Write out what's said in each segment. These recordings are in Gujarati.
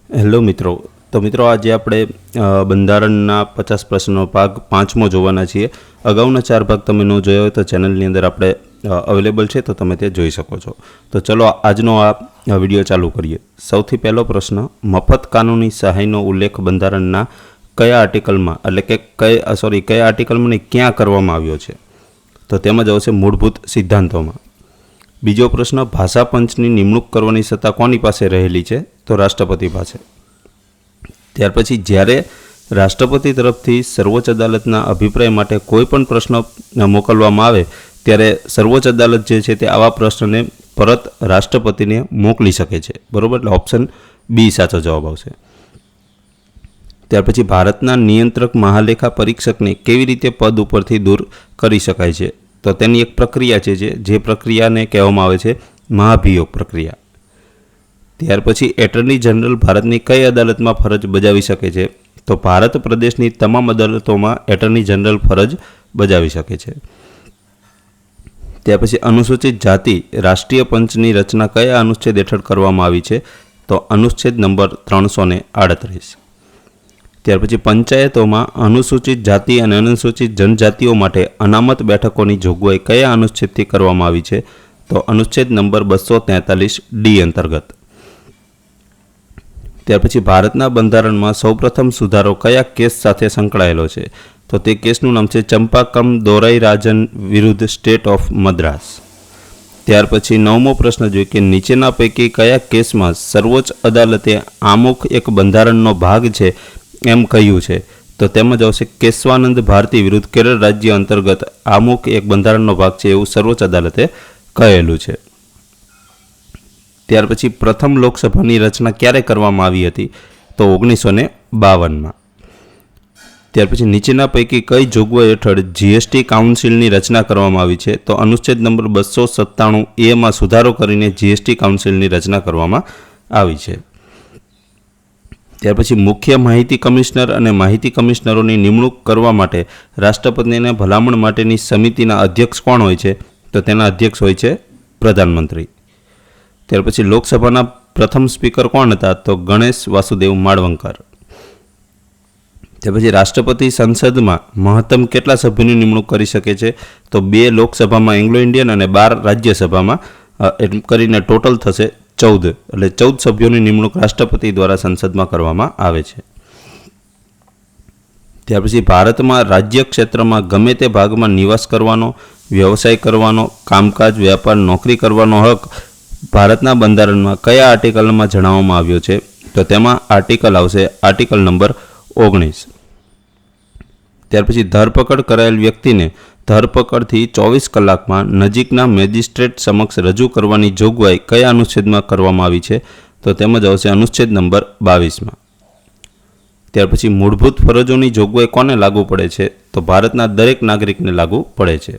હેલો મિત્રો. તો મિત્રો આજે આપણે બંધારણના 50 પ્રશ્નનો ભાગ 5મો જોવાના છીએ. અગાઉના 4 ભાગ તમે ન જોયા હોય તો ચેનલની અંદર આપણે અવેલેબલ છે, તો તમે તે જોઈ શકો છો. તો ચલો આજનો આ વિડીયો ચાલુ કરીએ. સૌથી પહેલો પ્રશ્ન, મફત કાનૂની સહાયનો ઉલ્લેખ બંધારણના કયા આર્ટિકલમાં, એટલે કે કયા આર્ટિકલમાં ને ક્યાં કરવામાં આવ્યો છે? તો તેમાં જ આવશે મૂળભૂત સિદ્ધાંતોમાં. બીજો પ્રશ્ન, ભાષા પંચની નિમણૂક કરવાની સત્તા કોની પાસે રહેલી છે? તો રાષ્ટ્રપતિ પાસે. ત્યાર પછી જ્યારે રાષ્ટ્રપતિ તરફથી સર્વોચ્ચ અદાલતના અભિપ્રાય માટે કોઈ પણ પ્રશ્ન મોકલવામાં આવે ત્યારે સર્વોચ્ચ અદાલત જે છે તે આવા પ્રશ્નને પરત રાષ્ટ્રપતિને મોકલી શકે છે. બરાબર, એટલે ઓપ્શન બી સાચો જવાબ આવશે. ત્યાર પછી ભારતના નિયંત્રક મહાલેખા પરીક્ષકને કેવી રીતે પદ ઉપરથી દૂર કરી શકાય છે? તો તેની એક પ્રક્રિયા છે જે પ્રક્રિયાને કહેવામાં આવે છે મહાભિયોગ પ્રક્રિયા. ત્યાર પછી એટર્ની જનરલ ભારતની કઈ અદાલતમાં ફરજ બજાવી શકે છે? તો ભારત પ્રદેશની તમામ અદાલતોમાં એટર્ની જનરલ ફરજ બજાવી શકે છે. ત્યાર પછી અનુસૂચિત જાતિ રાષ્ટ્રીય પંચની રચના કયા અનુચ્છેદ હેઠળ કરવામાં આવી છે? તો અનુચ્છેદ નંબર 338. ત્યાર પછી પંચાયતોમાં અનુસૂચિત જાતિ અને અનુસૂચિત જનજાતિઓ માટે અનામત બેઠકોની જોગવાઈ કયા અનુચ્છેદથી કરવામાં આવી છે? તો અનુચ્છેદ નંબર 243D અંતર્ગત. ત્યાર પછી ભારતના બંધારણમાં સૌપ્રથમ સુધારો કયા કેસ સાથે સંકળાયેલો છે? તો તે કેસનું નામ છે ચંપાકમ દોરાઈરાજન વિરુદ્ધ સ્ટેટ ઓફ મદ્રાસ. ત્યાર પછી 9મો પ્રશ્ન જોઈએ કે નીચેના પૈકી કયા કેસમાં સર્વોચ્ચ અદાલતે આમુખ એક બંધારણનો ભાગ છે એમ કહ્યું છે? તો તેમાં જ આવશે કેશવાનંદ ભારતી વિરુદ્ધ કેરળ રાજ્ય અંતર્ગત આમુખ એક બંધારણનો ભાગ છે એવું સર્વોચ્ચ અદાલતે કહેલું છે. ત્યાર પછી પ્રથમ લોકસભાની રચના ક્યારે કરવામાં આવી હતી? તો 1952માં. ત્યાર પછી નીચેના પૈકી કઈ જોગવાઈ હેઠળ જીએસટી કાઉન્સિલની રચના કરવામાં આવી છે? તો અનુચ્છેદ નંબર 297A સુધારો કરીને જીએસટી કાઉન્સિલની રચના કરવામાં આવી છે. ત્યાર પછી મુખ્ય માહિતી કમિશનર અને માહિતી કમિશનરોની નિમણૂક કરવા માટે રાષ્ટ્રપતિને ભલામણ માટેની સમિતિના અધ્યક્ષ કોણ હોય છે? તો તેના અધ્યક્ષ હોય છે પ્રધાનમંત્રી. ત્યાર પછી લોકસભાના પ્રથમ સ્પીકર કોણ હતા? તો ગણેશ વાસુદેવ માળવંકર. ત્યાર પછી રાષ્ટ્રપતિ સંસદમાં મહત્તમ કેટલા સભ્યોની નિમણૂક કરી શકે છે? તો 2 લોકસભામાં એંગ્લો ઇન્ડિયન અને 12 રાજ્યસભામાં એમ કરીને ટોટલ થશે 14. એટલે 14 સભ્યોની નિમણૂક રાષ્ટ્રપતિ દ્વારા સંસદમાં કરવામાં આવે છે. ત્યાર પછી ભારતમાં રાજ્ય ક્ષેત્રમાં ગમે તે ભાગમાં નિવાસ કરવાનો, વ્યવસાય કરવાનો, કામકાજ, વ્યાપાર, નોકરી કરવાનો હક ભારતના બંધારણમાં કયા આર્ટિકલમાં જણાવવામાં આવ્યો છે? તો તેમાં આર્ટિકલ આવશે આર્ટિકલ નંબર 19. ત્યાર પછી ધરપકડ કરાયેલ વ્યક્તિને ધરપકડથી 24 કલાકમાં નજીકના મેજિસ્ટ્રેટ સમક્ષ રજૂ કરવાની જોગવાઈ કયા અનુચ્છેદમાં કરવામાં આવી છે? તો તેમાં જ આવશે અનુચ્છેદ નંબર 22માં. ત્યાર પછી મૂળભૂત ફરજોની જોગવાઈ કોને લાગુ પડે છે? તો ભારતના દરેક નાગરિકને લાગુ પડે છે.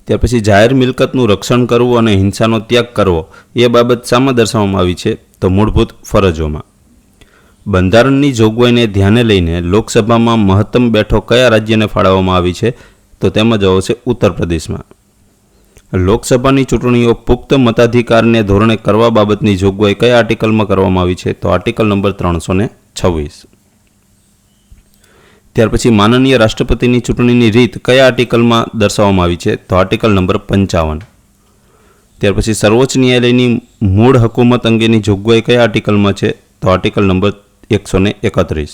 ત્યાર પછી જાહેર મિલકતનું રક્ષણ કરવું અને હિંસાનો ત્યાગ કરવો એ બાબત શામાં દર્શાવવામાં આવી છે? તો મૂળભૂત ફરજોમાં. બંધારણની જોગવાઈને ધ્યાને લઈને લોકસભામાં મહત્તમ બેઠો કયા રાજ્યને ફાળવવામાં આવી છે? તો તેમાં જવાબ છે ઉત્તર પ્રદેશમાં. લોકસભાની ચૂંટણીઓ પુખ્ત મતાધિકારને ધોરણે કરવા બાબતની જોગવાઈ કયા આર્ટિકલમાં કરવામાં આવી છે? તો આર્ટિકલ નંબર 326. ત્યાર પછી માનનીય રાષ્ટ્રપતિની ચૂંટણીની રીત કયા આર્ટિકલમાં દર્શાવવામાં આવી છે? તો આર્ટિકલ નંબર 55. ત્યાર પછી સર્વોચ્ચ ન્યાયાલયની મૂળ હકુમત અંગેની જોગવાઈ કયા આર્ટિકલમાં છે? તો આર્ટિકલ નંબર 131.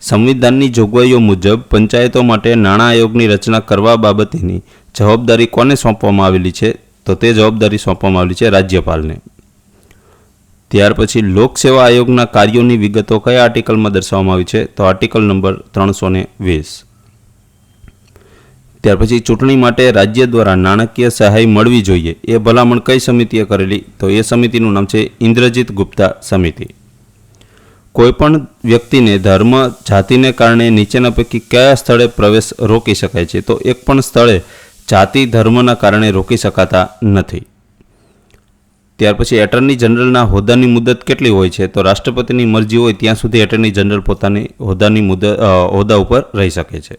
સંવિધાનની જોગવાઈઓ મુજબ પંચાયતો માટે નાણાં આયોગની રચના કરવા બાબતેની જવાબદારી કોને સોંપવામાં આવેલી છે? તો તે જવાબદારી સોંપવામાં આવેલી છે રાજ્યપાલને. ત્યાર પછી લોકસેવા આયોગના કાર્યોની વિગતો કયા આર્ટિકલમાં દર્શાવવામાં આવી છે? તો આર્ટિકલ નંબર 320. ત્યાર પછી ચૂંટણી માટે રાજ્ય દ્વારા નાણાકીય સહાય મળવી જોઈએ એ ભલામણ કઈ સમિતિએ કરેલી? તો એ સમિતિનું નામ છે ઇન્દ્રજીત ગુપ્તા સમિતિ. કોઈપણ વ્યક્તિને ધર્મ, જાતિને કારણે નીચેના પૈકી કયા સ્થળે પ્રવેશ રોકી શકાય છે? તો એક પણ સ્થળે જાતિ, ધર્મના કારણે રોકી શકાતા નથી. ત્યાર પછી એટર્ની જનરલના હોદ્દાની મુદત કેટલી હોય છે? તો રાષ્ટ્રપતિની મરજી હોય ત્યાં સુધી એટર્ની જનરલ પોતાની હોદ્દા ઉપર રહી શકે છે.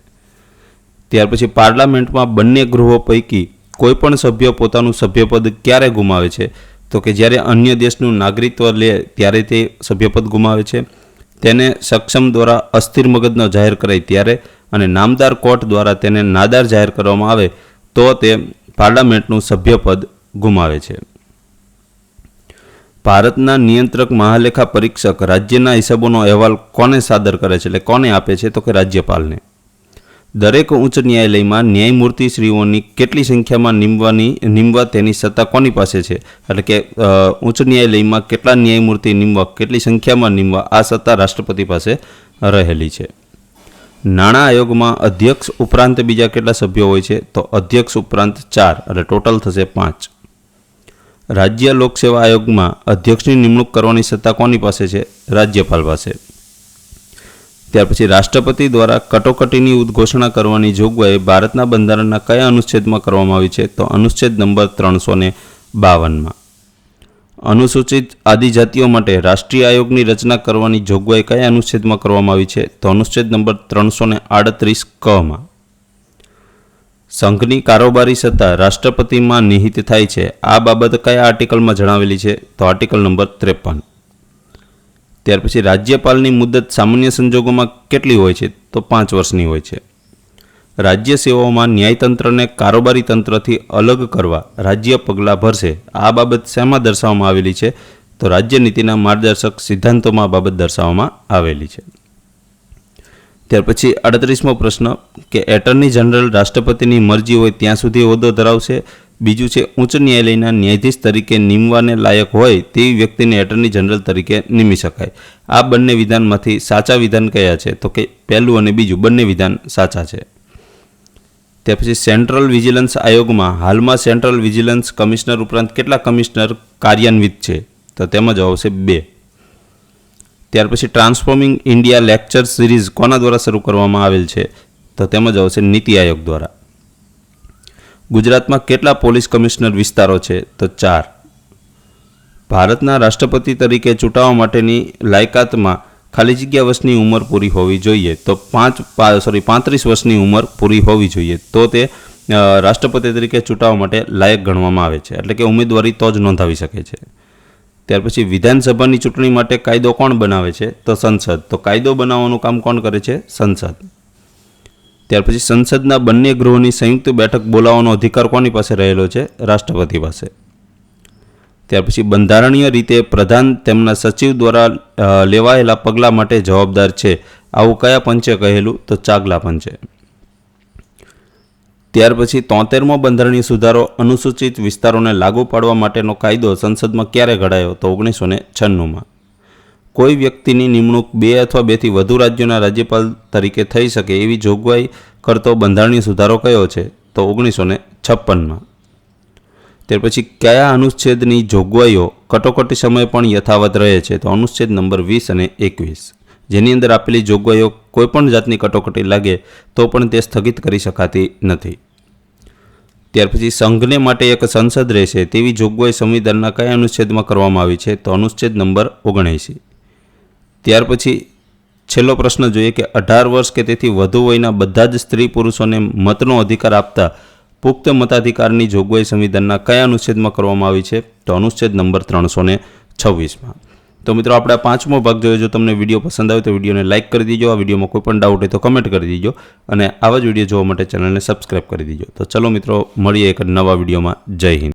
ત્યાર પછી પાર્લામેન્ટમાં બંને ગૃહો પૈકી કોઈ પણ સભ્ય પોતાનું સભ્યપદ ક્યારે ગુમાવે છે? તો કે જ્યારે અન્ય દેશનું નાગરિકત્વ લે ત્યારે તે સભ્યપદ ગુમાવે છે, તેને સક્ષમ દ્વારા અસ્થિર મગજનો જાહેર કરાય ત્યારે અને નામદાર કોર્ટ દ્વારા તેને નાદાર જાહેર કરવામાં આવે તો તે પાર્લામેન્ટનું સભ્યપદ ગુમાવે છે. ભારતના નિયંત્રક મહાલેખા પરીક્ષક રાજ્યના હિસાબોનો અહેવાલ કોને સાદર કરે છે, એટલે કોને આપે છે, તો કે રાજ્યપાલને. દરેક ઉચ્ચ ન્યાયાલયમાં ન્યાયમૂર્તિશ્રીઓની કેટલી સંખ્યામાં નીમવા તેની સત્તા કોની પાસે છે, એટલે કે ઉચ્ચ ન્યાયાલયમાં કેટલા ન્યાયમૂર્તિ નીમવા, કેટલી સંખ્યામાં નીમવા, આ સત્તા રાષ્ટ્રપતિ પાસે રહેલી છે. નાણાં આયોગમાં અધ્યક્ષ ઉપરાંત બીજા કેટલા સભ્યો હોય છે, તો અધ્યક્ષ ઉપરાંત 4, એટલે ટોટલ થશે 5. રાજ્ય લોકસેવા આયોગમાં અધ્યક્ષની નિમણૂક કરવાની સત્તા કોની પાસે છે, રાજ્યપાલ પાસે. ત્યાર પછી રાષ્ટ્રપતિ દ્વારા કટોકટીની ઉદ્ઘોષણા કરવાની જોગવાઈ ભારતના બંધારણના કયા અનુચ્છેદમાં કરવામાં આવી છે, તો અનુચ્છેદ નંબર 352માં. અનુસૂચિત આદિજાતિઓ માટે રાષ્ટ્રીય આયોગની રચના કરવાની જોગવાઈ કયા અનુચ્છેદમાં કરવામાં આવી છે, તો અનુચ્છેદ નંબર 338 કમાં. સંઘની કારોબારી સત્તા રાષ્ટ્રપતિમાં નિહિત થાય છે, આ બાબત કયા આર્ટિકલમાં જણાવેલી છે, તો આર્ટિકલ નંબર 53. ત્યાર પછી રાજ્યપાલની મુદ્દત સામાન્ય સંજોગોમાં કેટલી હોય છે, તો 5 વર્ષની હોય છે. રાજ્ય સેવાઓમાં ન્યાયતંત્રને કારોબારી તંત્રથી અલગ કરવા રાજ્ય પગલાં ભરશે, આ બાબત શેમાં દર્શાવવામાં આવેલી છે, તો રાજ્ય નીતિના માર્ગદર્શક સિદ્ધાંતોમાં આ બાબત દર્શાવવામાં આવેલી છે. ત્યાર પછી 38મો પ્રશ્ન કે એટર્ની જનરલ રાષ્ટ્રપતિની મરજી હોય ત્યાં સુધી હોદ્દો ધરાવશે. બીજું છે ઉચ્ચ ન્યાયાલયના ન્યાયાધીશ તરીકે નીમવાને લાયક હોય તેવી વ્યક્તિને એટર્ની જનરલ તરીકે નિમી શકાય. આ બંને વિધાનમાંથી સાચા વિધાન કયા છે, તો કે પહેલું અને બીજું બંને વિધાન સાચા છે. ત્યાર પછી સેન્ટ્રલ વિજિલન્સ આયોગમાં હાલમાં સેન્ટ્રલ વિજિલન્સ કમિશનર ઉપરાંત કેટલા કમિશનર કાર્યાન્વિત છે, તો તેમાં જવાબ આવશે 2. ત્યાર પછી ટ્રાન્સફોર્મિંગ ઇન્ડિયા લેક્ચર સિરીઝ કોના દ્વારા શરૂ કરવામાં આવેલ છે, તો તેમાં જવાબ આવશે નીતિ આયોગ દ્વારા. ગુજરાતમાં કેટલા પોલીસ કમિશનર વિસ્તારો છે, તો 4. ભારતના રાષ્ટ્રપતિ તરીકે ચૂંટાવા માટેની લાયકાતમાં ખાલી જગ્યા વર્ષની ઉંમર પૂરી હોવી જોઈએ, તો 35 વર્ષની ઉંમર પૂરી હોવી જોઈએ તો તે રાષ્ટ્રપતિ તરીકે ચૂંટાવા માટે લાયક ગણવામાં આવે છે, એટલે કે ઉમેદવારી તો જ નોંધાવી શકે છે. ત્યાર પછી વિધાનસભાની ચૂંટણી માટે કાયદો કોણ બનાવે છે, તો સંસદ. તો કાયદો બનાવવાનું કામ કોણ કરે છે, સંસદ. ત્યાર પછી સંસદના બંને ગૃહોની સંયુક્ત બેઠક બોલાવવાનો અધિકાર કોની પાસે રહેલો છે, રાષ્ટ્રપતિ પાસે. ત્યાર પછી બંધારણીય રીતે પ્રધાન તેમના સચિવ દ્વારા લેવાયેલા પગલાં માટે જવાબદાર છે, આવું કયા પંચે કહેલું, તો ચાગલા પંચે. ત્યાર પછી 73મો બંધારણીય સુધારો અનુસૂચિત વિસ્તારોને લાગુ પાડવા માટેનો કાયદો સંસદમાં ક્યારે ઘડાયો, તો 1996માં. કોઈ વ્યક્તિની નિમણૂક 2 અથવા 2થી વધુ રાજ્યોના રાજ્યપાલ તરીકે થઈ શકે એવી જોગવાઈ કરતો બંધારણીય સુધારો કયો છે, તો 1956માં. ત્યાર પછી કયા અનુચ્છેદની જોગવાઈઓ કટોકટી સમયે પણ યથાવત રહે છે, તો અનુચ્છેદ નંબર 20 અને 21, જેની અંદર આપેલી જોગવાઈઓ કોઈપણ જાતની કટોકટી લાગે તો પણ તે સ્થગિત કરી શકાતી નથી. ત્યાર પછી સંઘને માટે એક સંસદ રહેશે તેવી જોગવાઈ સંવિધાનના કયા અનુચ્છેદમાં કરવામાં આવી છે, તો અનુચ્છેદ નંબર 79. ત્યાર પછી છેલ્લો પ્રશ્ન જોઈએ કે 18 વર્ષ કે તેથી વધુ વયના બધા જ સ્ત્રી પુરુષોને મતનો અધિકાર આપતા પુખ્ત મતાધિકારની જોગવાઈ સંવિધાનના કયા અનુચ્છેદમાં કરવામાં આવી છે, તો અનુચ્છેદ નંબર 326માં. તો મિત્રો આપણે આ 5મો ભાગ જોયો. જો તમને વિડીયો પસંદ આવે તો વિડીયોને લાઇક કરી દીજો. આ વિડીયોમાં કોઈ પણ ડાઉટ હોય તો કમેન્ટ કરી દીજો અને આવા જ વિડીયો જોવા માટે ચેનલને સબસ્ક્રાઇબ કરી દીજો. તો ચલો મિત્રો મળીએ એક નવા વિડીયોમાં. જય હિન્દ.